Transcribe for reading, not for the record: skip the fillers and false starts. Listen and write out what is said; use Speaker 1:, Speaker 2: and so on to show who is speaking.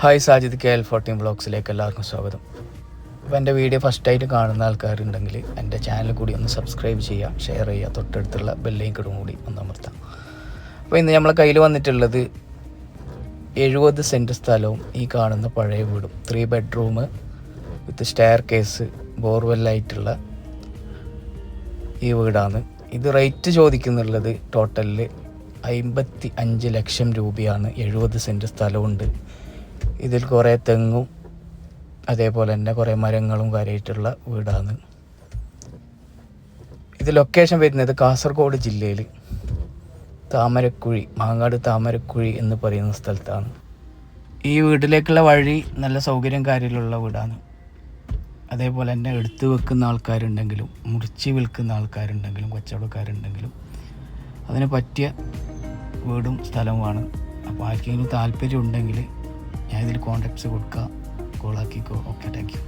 Speaker 1: Hi, Sajid KL14 വ്ളോഗ്സിലേക്ക് എല്ലാവർക്കും സ്വാഗതം. അപ്പോൾ എൻ്റെ വീഡിയോ ഫസ്റ്റായിട്ട് കാണുന്ന ആൾക്കാരുണ്ടെങ്കിൽ എൻ്റെ ചാനൽ കൂടി ഒന്ന് സബ്സ്ക്രൈബ് ചെയ്യുക, ഷെയർ ചെയ്യുക, തൊട്ടടുത്തുള്ള ബെല്ലൈക്കണും കൂടി ഒന്ന് അമർത്താം. അപ്പോൾ ഇന്ന് നമ്മളെ കയ്യിൽ വന്നിട്ടുള്ളത് 70 സെൻറ്റ് സ്ഥലവും ഈ കാണുന്ന പഴയ വീടും, 3 ബെഡ്റൂം വിത്ത് സ്റ്റെയർ കേസ്, ബോർവെല്ലായിട്ടുള്ള ഈ വീടാണ്. ഇത് റേറ്റ് ചോദിക്കുന്നുള്ളത് ടോട്ടലിൽ 55 ലക്ഷം രൂപയാണ്. 70 സെൻറ്റ് സ്ഥലമുണ്ട്. ഇതിൽ കുറേ തെങ്ങും അതേപോലെ തന്നെ കുറേ മരങ്ങളും കാര്യമായിട്ടുള്ള വീടാണ്. ഇത് ലൊക്കേഷൻ വരുന്നത് കാസർഗോഡ് ജില്ലയിൽ താമരക്കുഴി, മാങ്ങാട് താമരക്കുഴി എന്ന് പറയുന്ന സ്ഥലത്താണ്. ഈ വീട്ടിലേക്കുള്ള വഴി നല്ല സൗകര്യം കാര്യമുള്ള വീടാണ്. അതേപോലെ തന്നെ എടുത്തു വെക്കുന്ന ആൾക്കാരുണ്ടെങ്കിലും മുറിച്ച് വിൽക്കുന്ന ആൾക്കാരുണ്ടെങ്കിലും കച്ചവടക്കാരുണ്ടെങ്കിലും അതിന് പറ്റിയ വീടും സ്ഥലവുമാണ്. അപ്പോൾ ആർക്കെങ്കിലും താല്പര്യം ഉണ്ടെങ്കിൽ ഞാൻ ഇതിൽ കോൺടാക്ട്സ് കൊടുക്കുക, കോളാക്കിക്കോ. Okay, thank you.